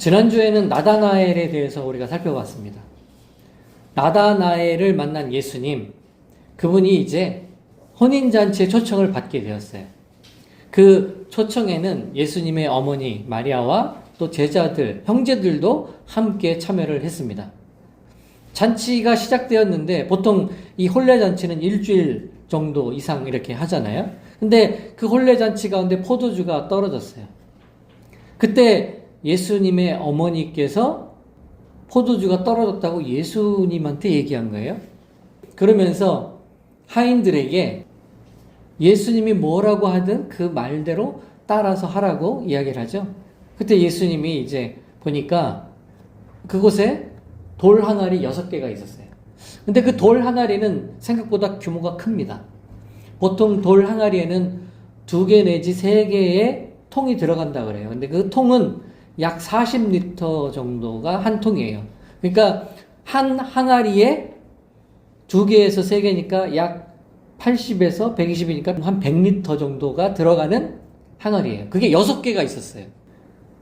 지난주에는 나다나엘에 대해서 우리가 살펴봤습니다. 나다나엘을 만난 예수님, 그분이 이제 혼인잔치의 초청을 받게 되었어요. 그 초청에는 예수님의 어머니 마리아와 또 제자들, 형제들도 함께 참여를 했습니다. 잔치가 시작되었는데 보통 이 혼례잔치는 일주일 정도 이상 이렇게 하잖아요. 근데 그 혼례잔치 가운데 포도주가 떨어졌어요. 그때 예수님의 어머니께서 포도주가 떨어졌다고 예수님한테 얘기한 거예요. 그러면서 하인들에게 예수님이 뭐라고 하든 그 말대로 따라서 하라고 이야기를 하죠. 그때 예수님이 이제 보니까 그곳에 돌 항아리 6개가 있었어요. 근데 그 돌 항아리는 생각보다 규모가 큽니다. 보통 돌 항아리에는 2개 내지 3개의 통이 들어간다 그래요. 근데 그 통은 약 40리터 정도가 한 통이에요. 그러니까 한 항아리에 2개에서 3개니까 약 80에서 120이니까 한 100리터 정도가 들어가는 항아리예요. 그게 6개가 있었어요.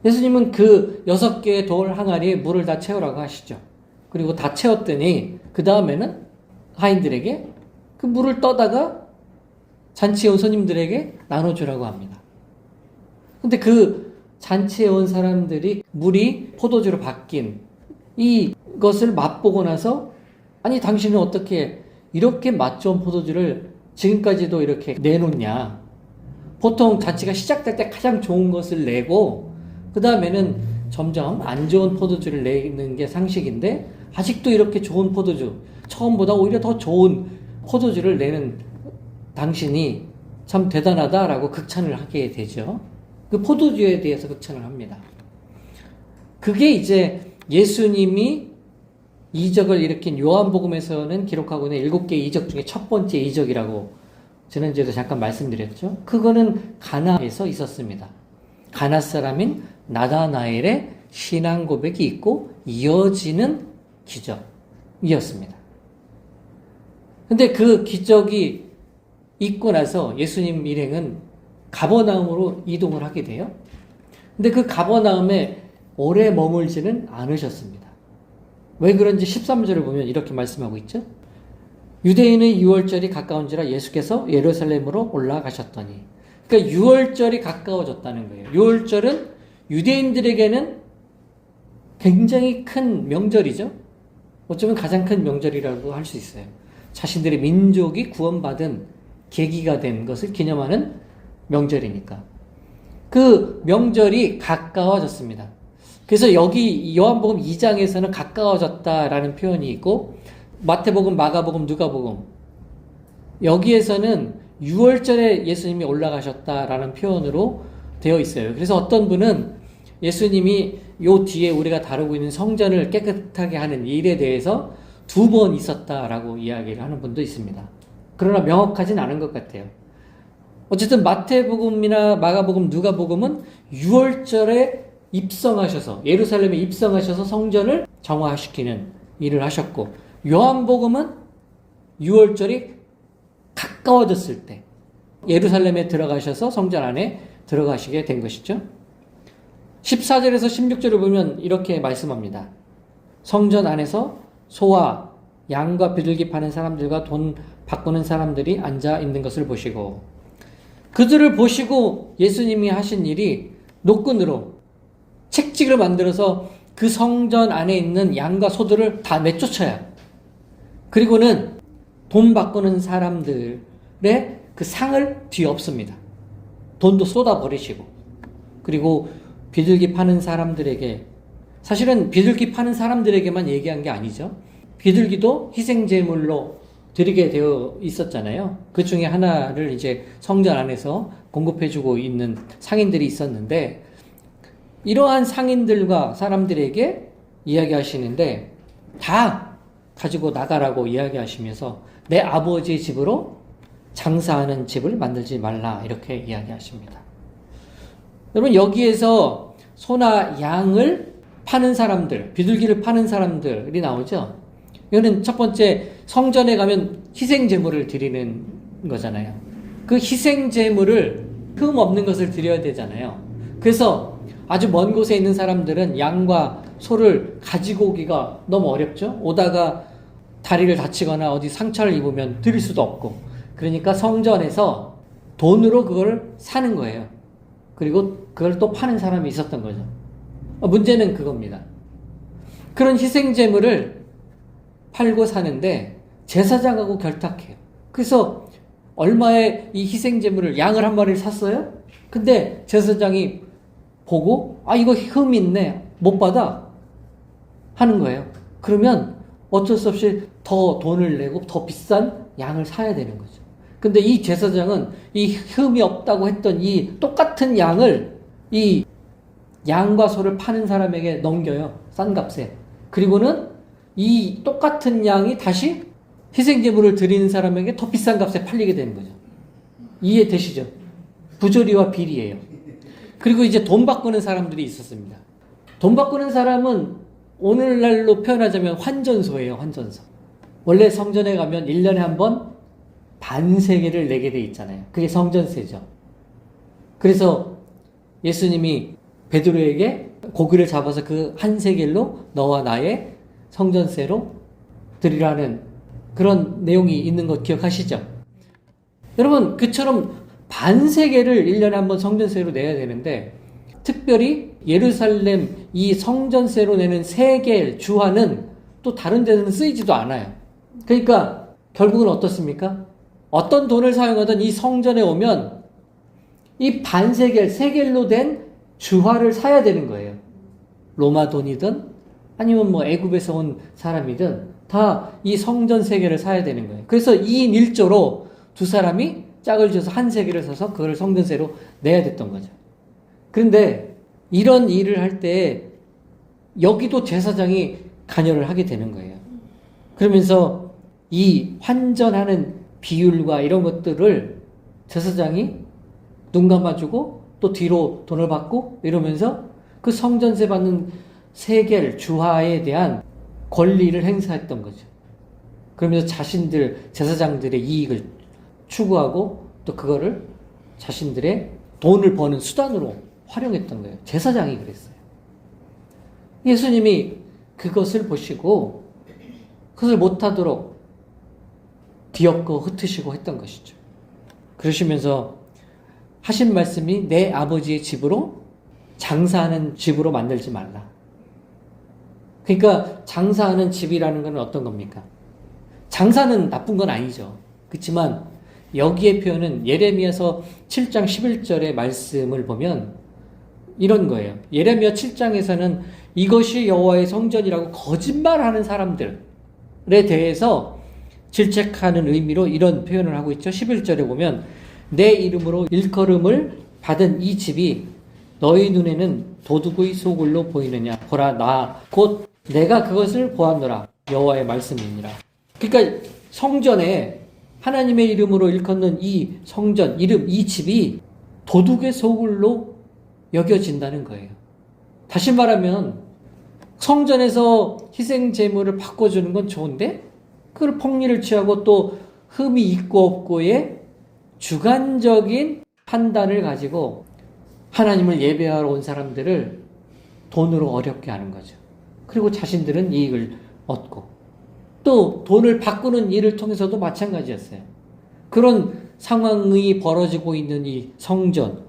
예수님은 그 6개의 돌 항아리에 물을 다 채우라고 하시죠. 그리고 다 채웠더니 그 다음에는 하인들에게 그 물을 떠다가 잔치에 온 손님들에게 나눠주라고 합니다. 근데 그 잔치에 온 사람들이 물이 포도주로 바뀐 이것을 맛보고 나서 아니 당신은 어떻게 이렇게 맛 좋은 포도주를 지금까지도 이렇게 내놓냐. 보통 잔치가 시작될 때 가장 좋은 것을 내고 그 다음에는 점점 안 좋은 포도주를 내는 게 상식인데 아직도 이렇게 좋은 포도주, 처음보다 오히려 더 좋은 포도주를 내는 당신이 참 대단하다라고 극찬을 하게 되죠. 그 포도주에 대해서 극찬을 합니다. 그게 이제 예수님이 이적을 일으킨 요한복음에서는 기록하고 있는 7개의 이적 중에 첫 번째 이적이라고 지난주에도 잠깐 말씀드렸죠. 그거는 가나에서 있었습니다. 가나 사람인 나다나엘의 신앙 고백이 있고 이어지는 기적이었습니다. 근데 그 기적이 있고 나서 예수님 일행은 가버나움으로 이동을 하게 돼요. 근데 그 가버나움에 오래 머물지는 않으셨습니다. 왜 그런지 13절을 보면 이렇게 말씀하고 있죠. 유대인의 유월절이 가까운지라 예수께서 예루살렘으로 올라가셨더니. 그러니까 유월절이 가까워졌다는 거예요. 유월절은 유대인들에게는 굉장히 큰 명절이죠. 어쩌면 가장 큰 명절이라고 할 수 있어요. 자신들의 민족이 구원받은 계기가 된 것을 기념하는 명절이니까. 그 명절이 가까워졌습니다. 그래서 여기 요한복음 2장에서는 가까워졌다라는 표현이 있고 마태복음, 마가복음, 누가복음 여기에서는 6월절에 예수님이 올라가셨다라는 표현으로 되어 있어요. 그래서 어떤 분은 예수님이 요 뒤에 우리가 다루고 있는 성전을 깨끗하게 하는 일에 대해서 2번 있었다라고 이야기를 하는 분도 있습니다. 그러나 명확하진 않은 것 같아요. 어쨌든 마태복음이나 마가복음, 누가복음은 6월절에 입성하셔서 예루살렘에 입성하셔서 성전을 정화시키는 일을 하셨고 요한복음은 6월절이 가까워졌을 때 예루살렘에 들어가셔서 성전 안에 들어가시게 된 것이죠. 14절에서 16절을 보면 이렇게 말씀합니다. 성전 안에서 소와 양과 비둘기 파는 사람들과 돈 바꾸는 사람들이 앉아 있는 것을 보시고 그들을 보시고 예수님이 하신 일이 노끈으로 책찍을 만들어서 그 성전 안에 있는 양과 소들을 다 내쫓아야 그리고는 돈 바꾸는 사람들의 그 상을 뒤엎습니다. 돈도 쏟아버리시고 그리고 비둘기 파는 사람들에게 사실은 비둘기 파는 사람들에게만 얘기한 게 아니죠. 비둘기도 희생제물로 드리게 되어 있었잖아요. 그 중에 하나를 이제 성전 안에서 공급해주고 있는 상인들이 있었는데 이러한 상인들과 사람들에게 이야기하시는데 다 가지고 나가라고 이야기하시면서 내 아버지의 집으로 장사하는 집을 만들지 말라 이렇게 이야기하십니다. 여러분 여기에서 소나 양을 파는 사람들, 비둘기를 파는 사람들이 나오죠. 이거는 첫 번째 성전에 가면 희생제물을 드리는 거잖아요. 그 희생제물을 흠 없는 것을 드려야 되잖아요. 그래서 아주 먼 곳에 있는 사람들은 양과 소를 가지고 오기가 너무 어렵죠. 오다가 다리를 다치거나 어디 상처를 입으면 드릴 수도 없고, 그러니까 성전에서 돈으로 그걸 사는 거예요. 그리고 그걸 또 파는 사람이 있었던 거죠. 문제는 그겁니다. 그런 희생제물을 팔고 사는데 제사장하고 결탁해요. 그래서 얼마에 이 희생제물을, 양을 한 마리를 샀어요? 근데 제사장이 보고 이거 흠이 있네, 못 받아 하는 거예요. 그러면 어쩔 수 없이 더 돈을 내고 더 비싼 양을 사야 되는 거죠. 근데 이 제사장은 이 흠이 없다고 했던 이 똑같은 양을 이 양과 소를 파는 사람에게 넘겨요. 싼 값에. 그리고는 이 똑같은 양이 다시 희생제물을 드리는 사람에게 더 비싼 값에 팔리게 되는 거죠. 이해되시죠? 부조리와 비리예요. 그리고 이제 돈 바꾸는 사람들이 있었습니다. 돈 바꾸는 사람은 오늘날로 표현하자면 환전소예요. 환전소. 원래 성전에 가면 1년에 한 번 반세겔을 내게 돼 있잖아요. 그게 성전세죠. 그래서 예수님이 베드로에게 고기를 잡아서 그 한 세겔로 너와 나의 성전세로 드리라는 그런 내용이 있는 것 기억하시죠? 여러분, 그처럼 반세겔을 1년에 한 번 성전세로 내야 되는데, 특별히 예루살렘 이 성전세로 내는 세겔 주화는 또 다른 데는 쓰이지도 않아요. 그러니까 결국은 어떻습니까? 어떤 돈을 사용하든 이 성전에 오면 이 반세겔, 세겔로 된 주화를 사야 되는 거예요. 로마 돈이든 아니면 뭐 애굽에서 온 사람이든 다 이 성전 세겔을 사야 되는 거예요. 그래서 2인 1조로 두 사람이 짝을 지어서 한 세겔을 사서 그걸 성전세로 내야 됐던 거죠. 그런데 이런 일을 할 때 여기도 제사장이 관여를 하게 되는 거예요. 그러면서 이 환전하는 비율과 이런 것들을 제사장이 눈 감아주고 또 뒤로 돈을 받고 이러면서 그 성전세 받는 세겔 주화에 대한 권리를 행사했던 거죠. 그러면서 자신들 제사장들의 이익을 추구하고 또 그거를 자신들의 돈을 버는 수단으로 활용했던 거예요. 제사장이 그랬어요. 예수님이 그것을 보시고 그것을 못하도록 뒤엎고 흩으시고 했던 것이죠. 그러시면서 하신 말씀이 내 아버지의 집으로 장사하는 집으로 만들지 말라. 그러니까 장사하는 집이라는 건 어떤 겁니까? 장사는 나쁜 건 아니죠. 그렇지만 여기에 표현은 예레미야서 7장 11절의 말씀을 보면 이런 거예요. 예레미야 7장에서는 이것이 여호와의 성전이라고 거짓말하는 사람들에 대해서 질책하는 의미로 이런 표현을 하고 있죠. 11절에 보면 내 이름으로 일컬음을 받은 이 집이 너희 눈에는 도둑의 소굴로 보이느냐. 보라, 나 곧 내가 그것을 보았노라. 여호와의 말씀이니라. 그러니까 성전에 하나님의 이름으로 일컫는 이 성전, 이름, 이 집이 도둑의 소굴로 여겨진다는 거예요. 다시 말하면 성전에서 희생 제물을 바꿔주는 건 좋은데 그걸 폭리를 취하고 또 흠이 있고 없고의 주관적인 판단을 가지고 하나님을 예배하러 온 사람들을 돈으로 어렵게 하는 거죠. 그리고 자신들은 이익을 얻고 또 돈을 바꾸는 일을 통해서도 마찬가지였어요. 그런 상황이 벌어지고 있는 이 성전,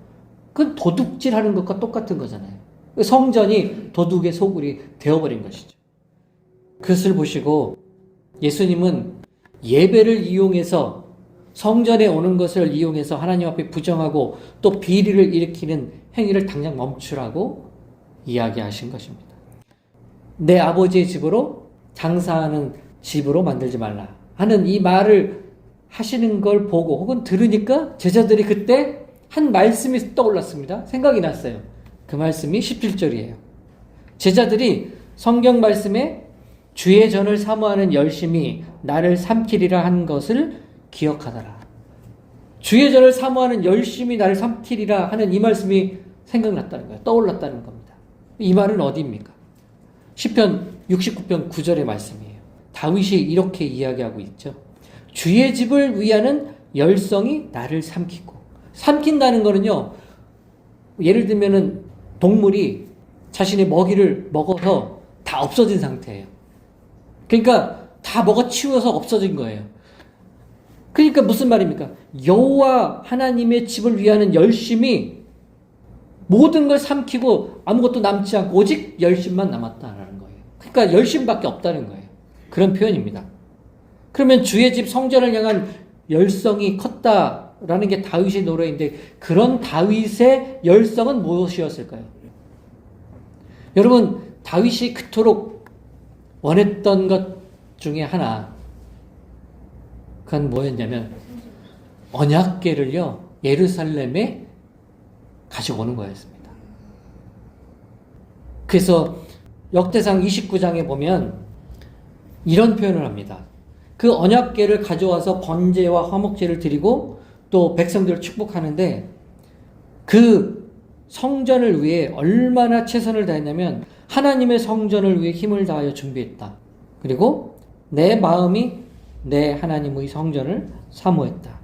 그건 도둑질하는 것과 똑같은 거잖아요. 성전이 도둑의 소굴이 되어버린 것이죠. 그것을 보시고 예수님은 예배를 이용해서 성전에 오는 것을 이용해서 하나님 앞에 부정하고 또 비리를 일으키는 행위를 당장 멈추라고 이야기하신 것입니다. 내 아버지의 집으로 장사하는 집으로 만들지 말라 하는 이 말을 하시는 걸 보고 혹은 들으니까 제자들이 그때 한 말씀이 떠올랐습니다. 생각이 났어요. 그 말씀이 17절이에요. 제자들이 성경 말씀에 주의 전을 사모하는 열심이 나를 삼키리라 한 것을 기억하더라. 주의 전을 사모하는 열심이 나를 삼키리라 하는 이 말씀이 생각났다는 거예요. 떠올랐다는 겁니다. 이 말은 어디입니까? 시편 69편 9절의 말씀이에요. 다윗이 이렇게 이야기하고 있죠. 주의 집을 위하는 열성이 나를 삼키고. 삼킨다는 거는요, 예를 들면은 동물이 자신의 먹이를 먹어서 다 없어진 상태예요. 그러니까 다 먹어치워서 없어진 거예요. 그러니까 무슨 말입니까? 여호와 하나님의 집을 위하는 열심이 모든 걸 삼키고 아무것도 남지 않고 오직 열심만 남았다라는 거예요. 그러니까 열심밖에 없다는 거예요. 그런 표현입니다. 그러면 주의 집 성전을 향한 열성이 컸다라는 게 다윗의 노래인데 그런 다윗의 열성은 무엇이었을까요? 여러분, 다윗이 그토록 원했던 것 중에 하나, 그건 뭐였냐면 언약궤를요 예루살렘에 가지고 오는 거였습니다. 그래서 역대상 29장에 보면 이런 표현을 합니다. 그 언약궤를 가져와서 번제와 화목제를 드리고 또 백성들을 축복하는데 그 성전을 위해 얼마나 최선을 다했냐면 하나님의 성전을 위해 힘을 다하여 준비했다. 그리고 내 마음이 내 하나님의 성전을 사모했다.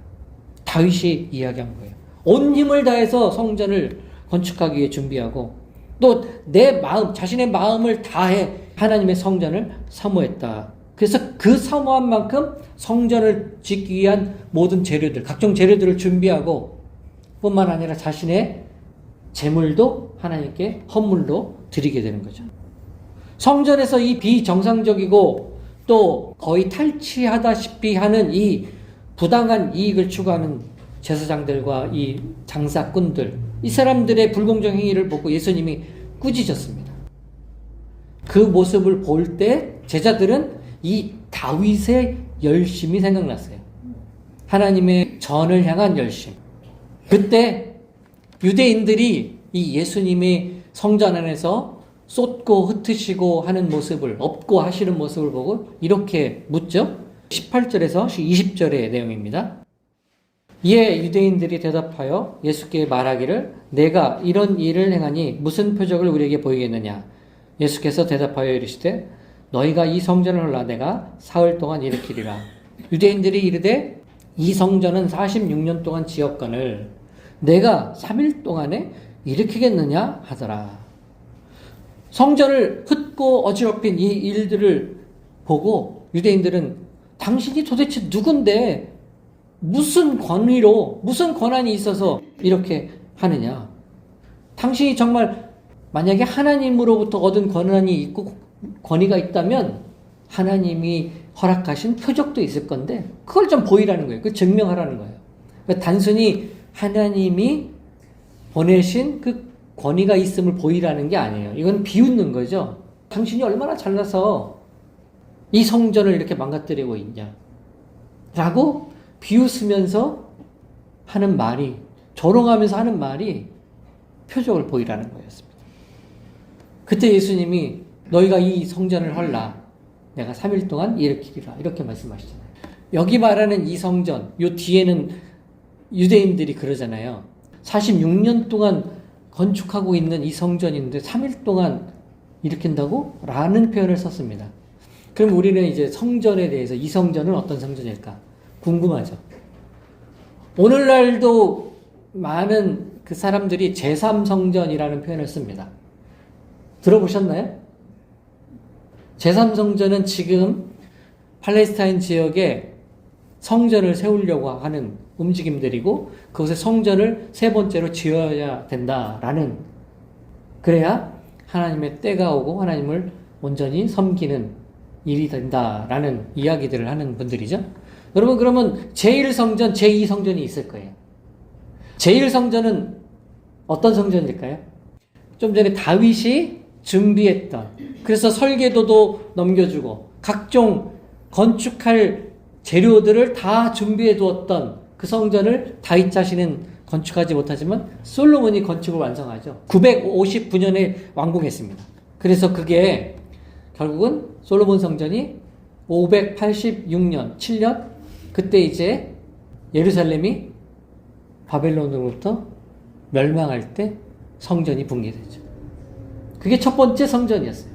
다윗이 이야기한 거예요. 온 힘을 다해서 성전을 건축하기 위해 준비하고 또 내 마음, 자신의 마음을 다해 하나님의 성전을 사모했다. 그래서 그 사모한 만큼 성전을 짓기 위한 모든 재료들, 각종 재료들을 준비하고 뿐만 아니라 자신의 재물도 하나님께 헌물로 드리게 되는 거죠. 성전에서 이 비정상적이고 또 거의 탈취하다시피 하는 이 부당한 이익을 추구하는 제사장들과 이 장사꾼들, 이 사람들의 불공정 행위를 보고 예수님이 꾸짖었습니다. 그 모습을 볼 때 제자들은 이 다윗의 열심이 생각났어요. 하나님의 전을 향한 열심. 그때 유대인들이 이 예수님의 성전 안에서 쏟고 흩으시고 하는 모습을, 업고 하시는 모습을 보고 이렇게 묻죠. 18절에서 20절의 내용입니다. 이에 유대인들이 대답하여 예수께 말하기를 내가 이런 일을 행하니 무슨 표적을 우리에게 보이겠느냐. 예수께서 대답하여 이르시되 너희가 이 성전을 헐라 내가 사흘 동안 일으키리라. 유대인들이 이르되 이 성전은 46년 동안 지었거늘 내가 3일 동안에 일으키겠느냐 하더라. 성전을 흩고 어지럽힌 이 일들을 보고 유대인들은 당신이 도대체 누군데 무슨 권위로 무슨 권한이 있어서 이렇게 하느냐. 당신이 정말 만약에 하나님으로부터 얻은 권한이 있고 권위가 있다면 하나님이 허락하신 표적도 있을 건데 그걸 좀 보이라는 거예요. 그걸 증명하라는 거예요. 그러니까 단순히 하나님이 보내신 그 권위가 있음을 보이라는 게 아니에요. 이건 비웃는 거죠. 당신이 얼마나 잘나서 이 성전을 이렇게 망가뜨리고 있냐 라고 비웃으면서 하는 말이, 조롱하면서 하는 말이 표적을 보이라는 거였습니다. 그때 예수님이 너희가 이 성전을 헐라 내가 3일 동안 일으키리라 이렇게 말씀하시잖아요. 여기 말하는 이 성전, 요 뒤에는 유대인들이 그러잖아요. 46년 동안 건축하고 있는 이 성전인데 3일 동안 일으킨다고? 라는 표현을 썼습니다. 그럼 우리는 이제 성전에 대해서 이 성전은 어떤 성전일까? 궁금하죠. 오늘날도 많은 그 사람들이 제3성전이라는 표현을 씁니다. 들어보셨나요? 제3성전은 지금 팔레스타인 지역에 성전을 세우려고 하는 움직임들이고 그곳에 성전을 세 번째로 지어야 된다라는, 그래야 하나님의 때가 오고 하나님을 온전히 섬기는 일이 된다라는 이야기들을 하는 분들이죠. 여러분, 그러면 제1성전, 제2성전이 있을 거예요. 제1성전은 어떤 성전일까요? 좀 전에 다윗이 준비했던, 그래서 설계도도 넘겨주고 각종 건축할 재료들을 다 준비해 두었던 그 성전을 다윗 자신은 건축하지 못하지만 솔로몬이 건축을 완성하죠. 959년에 완공했습니다. 그래서 그게 결국은 솔로몬 성전이 586년, 7년, 그때 이제 예루살렘이 바벨론으로부터 멸망할 때 성전이 붕괴되죠. 그게 첫 번째 성전이었어요.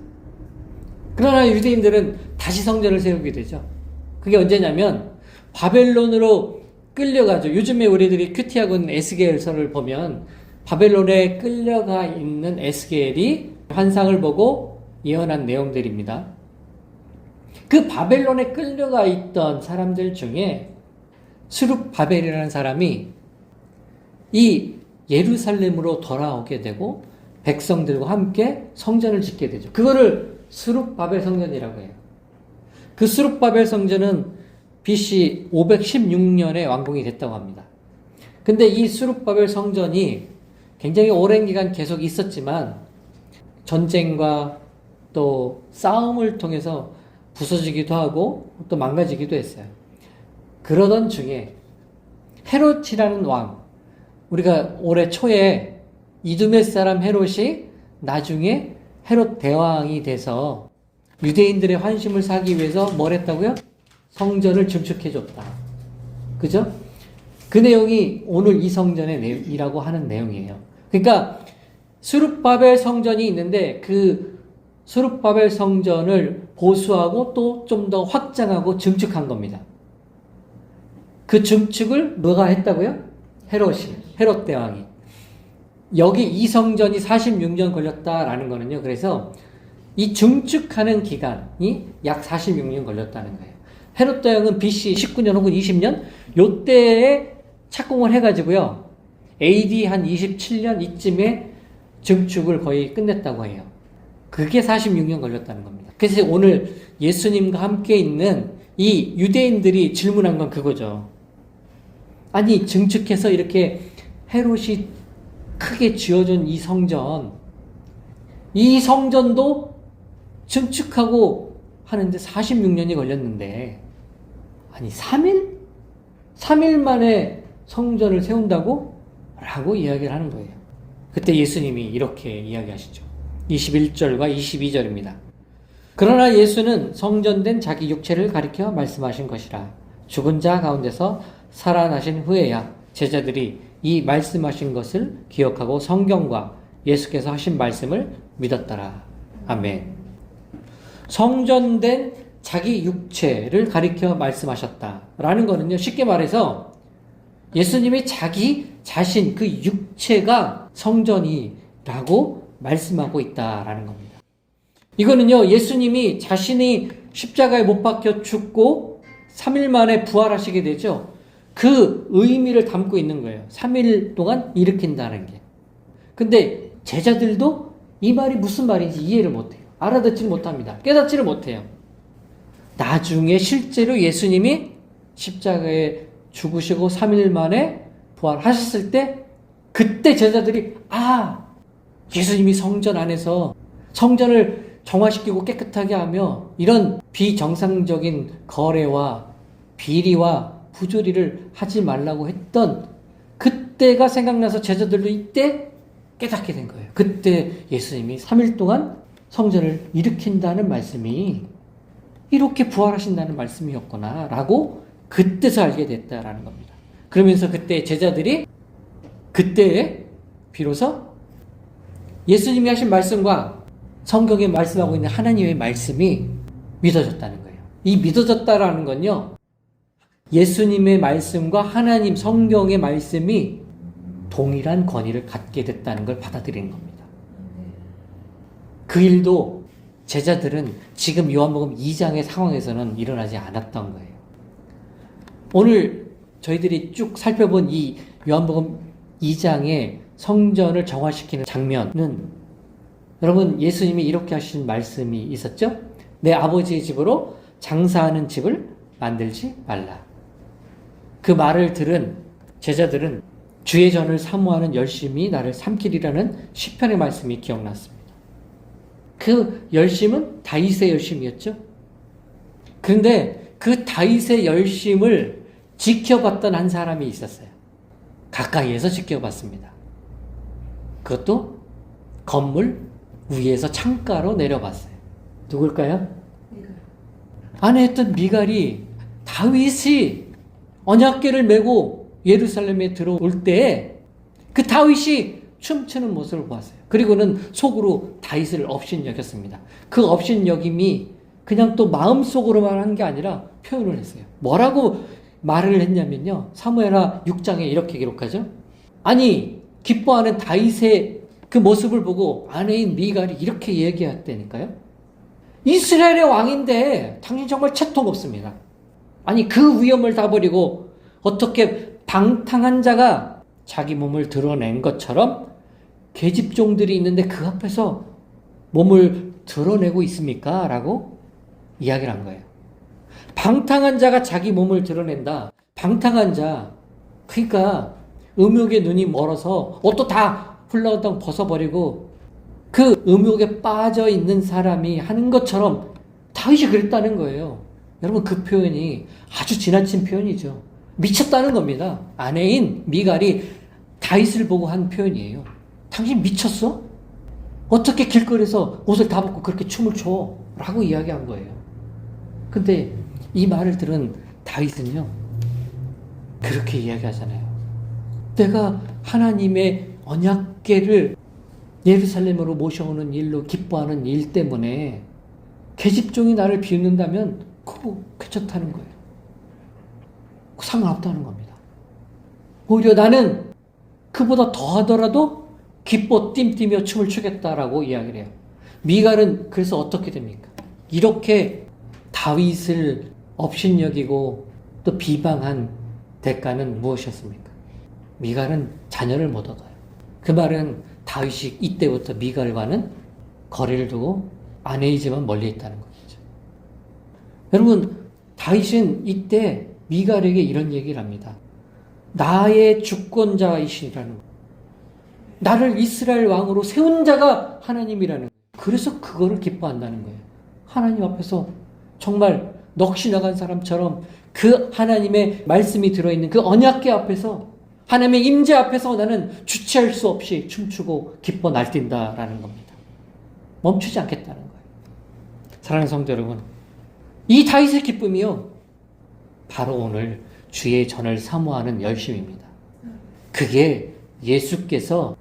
그러나 유대인들은 다시 성전을 세우게 되죠. 그게 언제냐면 바벨론으로 끌려가죠. 요즘에 우리들이 큐티하고 있는 에스겔서를 보면 바벨론에 끌려가 있는 에스겔이 환상을 보고 예언한 내용들입니다. 그 바벨론에 끌려가 있던 사람들 중에 스룹바벨이라는 사람이 이 예루살렘으로 돌아오게 되고 백성들과 함께 성전을 짓게 되죠. 그거를 스룹바벨 성전이라고 해요. 그 스룹바벨 성전은 BC 516년에 완공이 됐다고 합니다. 근데 이 스룹바벨 성전이 굉장히 오랜 기간 계속 있었지만 전쟁과 또 싸움을 통해서 부서지기도 하고 또 망가지기도 했어요. 그러던 중에 헤롯이라는 왕, 우리가 올해 초에 이두메 사람 헤롯이 나중에 헤롯 대왕이 돼서 유대인들의 환심을 사기 위해서 뭘 했다고요? 성전을 증축해줬다. 그죠? 그 내용이 오늘 이 성전의 내용이라고 하는 내용이에요. 그러니까 스룹바벨 성전이 있는데 그 스룹바벨 성전을 보수하고 또 좀 더 확장하고 증축한 겁니다. 그 증축을 누가 했다고요? 헤롯 대왕이. 여기 이 성전이 46년 걸렸다라는 거는요. 그래서 이 증축하는 기간이 약 46년 걸렸다는 거예요. 헤롯 대왕은 BC 19년 혹은 20년 요때에 착공을 해가지고요. AD 한 27년 이쯤에 증축을 거의 끝냈다고 해요. 그게 46년 걸렸다는 겁니다. 그래서 오늘 예수님과 함께 있는 이 유대인들이 질문한 건 그거죠. 아니 증축해서 이렇게 헤롯이 크게 지어준 이 성전도 증축하고 하는데 46년이 걸렸는데 아니 3일 만에 성전을 세운다고? 라고 이야기를 하는 거예요. 그때 예수님이 이렇게 이야기하시죠. 21절과 22절입니다. 그러나 예수는 성전된 자기 육체를 가리켜 말씀하신 것이라. 죽은 자 가운데서 살아나신 후에야 제자들이 이 말씀하신 것을 기억하고 성경과 예수께서 하신 말씀을 믿었더라. 아멘. 성전된 자기 육체를 가리켜 말씀하셨다라는 거는요. 쉽게 말해서 예수님이 자기 자신 그 육체가 성전이라고 말씀하고 있다라는 겁니다. 이거는요. 예수님이 자신이 십자가에 못 박혀 죽고 3일 만에 부활하시게 되죠. 그 의미를 담고 있는 거예요. 3일 동안 일으킨다는 게. 근데 제자들도 이 말이 무슨 말인지 이해를 못해요. 알아듣지를 못합니다. 깨닫지를 못해요. 나중에 실제로 예수님이 십자가에 죽으시고 3일 만에 부활하셨을 때 그때 제자들이 예수님이 성전 안에서 성전을 정화시키고 깨끗하게 하며 이런 비정상적인 거래와 비리와 부조리를 하지 말라고 했던 그때가 생각나서 제자들도 이때 깨닫게 된 거예요. 그때 예수님이 3일 동안 성전을 일으킨다는 말씀이 이렇게 부활하신다는 말씀이었구나 라고 그때서 알게 됐다라는 겁니다. 그러면서 그때 제자들이 그때에 비로소 예수님이 하신 말씀과 성경에 말씀하고 있는 하나님의 말씀이 믿어졌다는 거예요. 이 믿어졌다라는 건요. 예수님의 말씀과 하나님 성경의 말씀이 동일한 권위를 갖게 됐다는 걸 받아들이는 겁니다. 그 일도 제자들은 지금 요한복음 2장의 상황에서는 일어나지 않았던 거예요. 오늘 저희들이 쭉 살펴본 이 요한복음 2장의 성전을 정화시키는 장면은 여러분 예수님이 이렇게 하신 말씀이 있었죠? 내 아버지의 집으로 장사하는 집을 만들지 말라. 그 말을 들은 제자들은 주의 전을 사모하는 열심이 나를 삼키리라는 시편의 말씀이 기억났습니다. 그 열심은 다윗의 열심이었죠. 그런데 그 다윗의 열심을 지켜봤던 한 사람이 있었어요. 가까이에서 지켜봤습니다. 그것도 건물 위에서 창가로 내려봤어요. 누굴까요? 안에 있던 미갈이 다윗이 언약궤를 메고 예루살렘에 들어올 때 그 다윗이 춤추는 모습을 보았어요. 그리고는 속으로 다윗을 업신여겼습니다. 그 업신여김이 그냥 또 마음속으로만 한 게 아니라 표현을 했어요. 뭐라고 말을 했냐면요. 사무엘하 6장에 이렇게 기록하죠. 아니 기뻐하는 다윗의 그 모습을 보고 아내인 미갈이 이렇게 얘기했다니까요. 이스라엘의 왕인데 당신 정말 채통 없습니다. 아니 그 위엄을 다 버리고 어떻게 방탕한 자가 자기 몸을 드러낸 것처럼 계집종들이 있는데 그 앞에서 몸을 드러내고 있습니까? 라고 이야기를 한 거예요. 방탕한 자가 자기 몸을 드러낸다. 방탕한 자, 그러니까 음욕의 눈이 멀어서 옷도 다 훌라후당 벗어버리고 그 음욕에 빠져 있는 사람이 하는 것처럼 다윗이 그랬다는 거예요. 여러분 그 표현이 아주 지나친 표현이죠. 미쳤다는 겁니다. 아내인 미갈이 다윗을 보고 한 표현이에요. 당신 미쳤어? 어떻게 길거리에서 옷을 다 벗고 그렇게 춤을 춰? 라고 이야기한 거예요. 근데 이 말을 들은 다윗은요, 그렇게 이야기하잖아요. 내가 하나님의 언약궤를 예루살렘으로 모셔오는 일로 기뻐하는 일 때문에 계집종이 나를 비웃는다면 그거 괜찮다는 거예요. 상관없다는 겁니다. 오히려 나는 그보다 더하더라도 기뻐 뜀뛰며 춤을 추겠다라고 이야기를 해요. 미갈은 그래서 어떻게 됩니까? 이렇게 다윗을 업신여기고 또 비방한 대가는 무엇이었습니까? 미갈은 자녀를 못 얻어요. 그 말은 다윗이 이때부터 미갈과는 거리를 두고 아내이지만 멀리 있다는 거겠죠. 여러분, 다윗은 이때 미갈에게 이런 얘기를 합니다. 나의 주권자이시라는 거예요. 나를 이스라엘 왕으로 세운 자가 하나님이라는 거예요. 그래서 그거를 기뻐한다는 거예요. 하나님 앞에서 정말 넋이 나간 사람처럼 그 하나님의 말씀이 들어있는 그 언약궤 앞에서 하나님의 임재 앞에서 나는 주체할 수 없이 춤추고 기뻐 날뛴다라는 겁니다. 멈추지 않겠다는 거예요. 사랑하는 성도 여러분, 이 다윗의 기쁨이요, 바로 오늘 주의 전을 사모하는 열심입니다. 그게 예수께서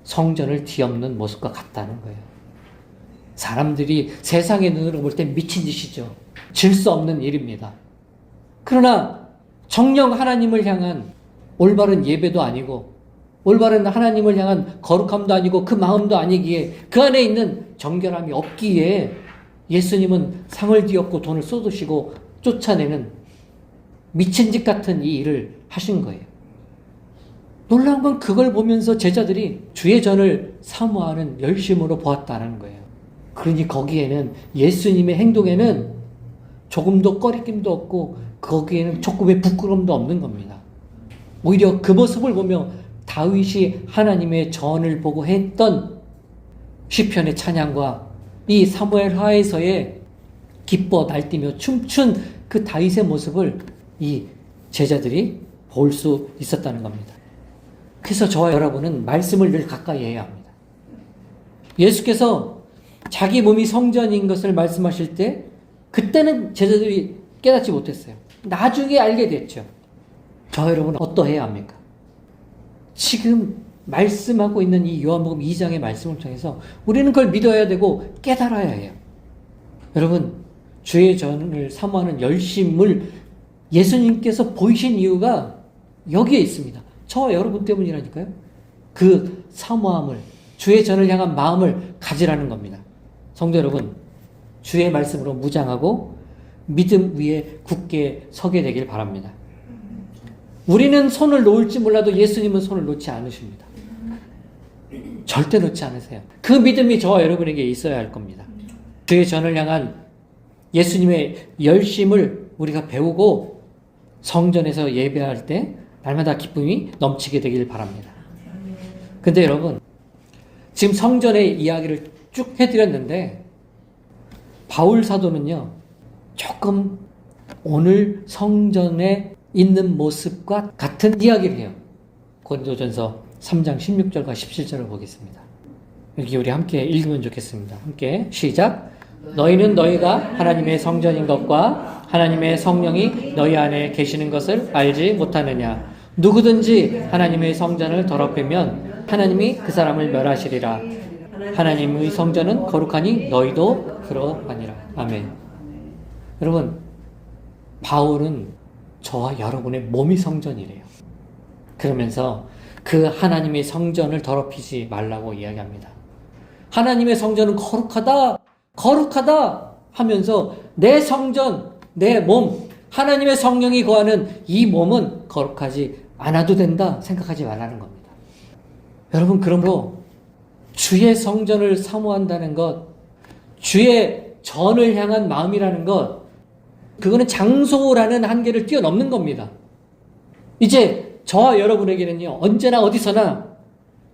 성전을 뒤엎는 모습과 같다는 거예요. 사람들이 세상의 눈으로 볼 때 미친 짓이죠. 질 수 없는 일입니다. 그러나 정녕 하나님을 향한 올바른 예배도 아니고 올바른 하나님을 향한 거룩함도 아니고 그 마음도 아니기에 그 안에 있는 정결함이 없기에 예수님은 상을 뒤엎고 돈을 쏟으시고 쫓아내는 미친 짓 같은 이 일을 하신 거예요. 놀라운 건 그걸 보면서 제자들이 주의 전을 사모하는 열심으로 보았다는 거예요. 그러니 거기에는 예수님의 행동에는 조금도 꺼리낌도 없고 거기에는 조금의 부끄러움도 없는 겁니다. 오히려 그 모습을 보며 다윗이 하나님의 전을 보고 했던 시편의 찬양과 이 사무엘 하에서의 기뻐 날뛰며 춤춘 그 다윗의 모습을 이 제자들이 볼 수 있었다는 겁니다. 그래서 저와 여러분은 말씀을 늘 가까이 해야 합니다. 예수께서 자기 몸이 성전인 것을 말씀하실 때 그때는 제자들이 깨닫지 못했어요. 나중에 알게 됐죠. 저 여러분은 어떠해야 합니까? 지금 말씀하고 있는 이 요한복음 2장의 말씀을 통해서 우리는 그걸 믿어야 되고 깨달아야 해요. 여러분, 주의 전을 사모하는 열심을 예수님께서 보이신 이유가 여기에 있습니다. 저와 여러분 때문이라니까요. 그 사모함을, 주의 전을 향한 마음을 가지라는 겁니다. 성도 여러분, 주의 말씀으로 무장하고 믿음 위에 굳게 서게 되길 바랍니다. 우리는 손을 놓을지 몰라도 예수님은 손을 놓지 않으십니다. 절대 놓지 않으세요. 그 믿음이 저와 여러분에게 있어야 할 겁니다. 주의 전을 향한 예수님의 열심을 우리가 배우고 성전에서 예배할 때 날마다 기쁨이 넘치게 되길 바랍니다. 근데 여러분, 지금 성전의 이야기를 쭉 해드렸는데 바울 사도는요, 조금 오늘 성전에 있는 모습과 같은 이야기를 해요. 고린도전서 3장 16절과 17절을 보겠습니다. 여기 우리 함께 읽으면 좋겠습니다. 함께 시작. 너희는 너희가 하나님의 성전인 것과 하나님의 성령이 너희 안에 계시는 것을 알지 못하느냐. 누구든지 하나님의 성전을 더럽히면 하나님이 그 사람을 멸하시리라. 하나님의 성전은 거룩하니 너희도 그러하니라. 아멘. 여러분, 바울은 저와 여러분의 몸이 성전이래요. 그러면서 그 하나님의 성전을 더럽히지 말라고 이야기합니다. 하나님의 성전은 거룩하다, 거룩하다 하면서 내 성전, 내 몸, 하나님의 성령이 거하는 이 몸은 거룩하지 않아도 된다 생각하지 말라는 겁니다. 여러분, 그러므로 주의 성전을 사모한다는 것, 주의 전을 향한 마음이라는 것, 그거는 장소라는 한계를 뛰어넘는 겁니다. 이제 저와 여러분에게는요, 언제나 어디서나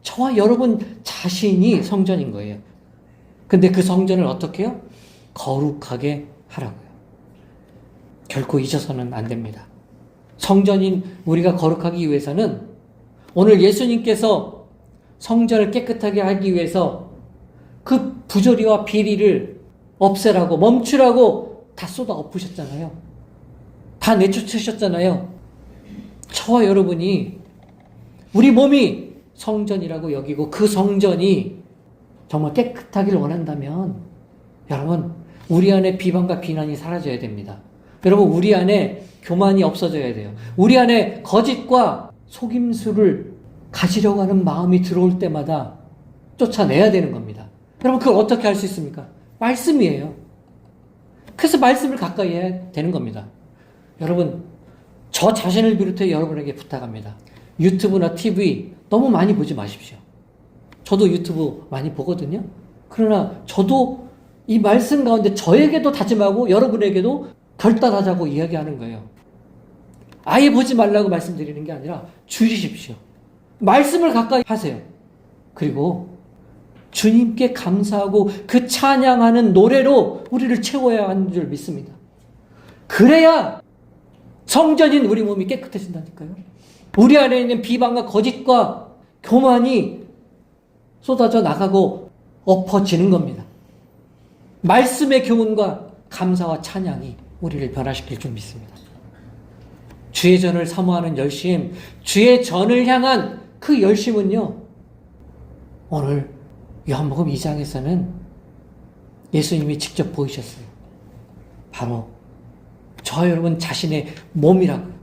저와 여러분 자신이 성전인 거예요. 근데 그 성전을 어떻게 해요? 거룩하게 하라고요. 결코 잊어서는 안 됩니다. 성전인 우리가 거룩하기 위해서는 오늘 예수님께서 성전을 깨끗하게 하기 위해서 그 부조리와 비리를 없애라고, 멈추라고 다 쏟아 엎으셨잖아요. 다 내쫓으셨잖아요. 저와 여러분이 우리 몸이 성전이라고 여기고 그 성전이 정말 깨끗하길 원한다면 여러분, 우리 안에 비방과 비난이 사라져야 됩니다. 여러분, 우리 안에 교만이 없어져야 돼요. 우리 안에 거짓과 속임수를 가지려고 하는 마음이 들어올 때마다 쫓아내야 되는 겁니다. 여러분, 그걸 어떻게 할 수 있습니까? 말씀이에요. 그래서 말씀을 가까이 해야 되는 겁니다. 여러분, 저 자신을 비롯해 여러분에게 부탁합니다. 유튜브나 TV 너무 많이 보지 마십시오. 저도 유튜브 많이 보거든요. 그러나 저도 이 말씀 가운데 저에게도 다짐하고 여러분에게도 결단하자고 이야기하는 거예요. 아예 보지 말라고 말씀드리는 게 아니라 줄이십시오. 말씀을 가까이 하세요. 그리고 주님께 감사하고 그 찬양하는 노래로 우리를 채워야 하는 줄 믿습니다. 그래야 성전인 우리 몸이 깨끗해진다니까요. 우리 안에 있는 비방과 거짓과 교만이 쏟아져 나가고 엎어지는 겁니다. 말씀의 교훈과 감사와 찬양이 우리를 변화시킬 줄 믿습니다. 주의 전을 사모하는 열심, 주의 전을 향한 그 열심은요, 오늘 요한복음 2장에서는 예수님이 직접 보이셨어요. 바로 저 여러분 자신의 몸이라고요.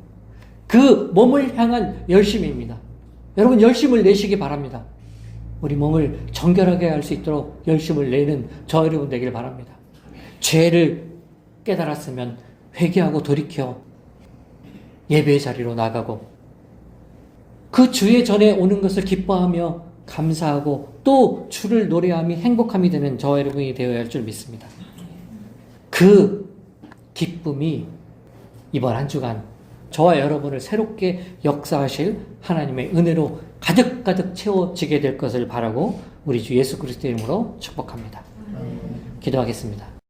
그 몸을 향한 열심입니다. 여러분, 열심을 내시기 바랍니다. 우리 몸을 정결하게 할 수 있도록 열심을 내는 저 여러분 되길 바랍니다. 죄를 깨달았으면 회개하고 돌이켜 예배의 자리로 나가고 그 주의 전에 오는 것을 기뻐하며 감사하고 또 주를 노래함이 행복함이 되는 저 여러분이 되어야 할 줄 믿습니다. 그 기쁨이 이번 한 주간 저와 여러분을 새롭게 역사하실 하나님의 은혜로 가득가득 채워지게 될 것을 바라고 우리 주 예수 그리스도의 이름으로 축복합니다. 기도하겠습니다.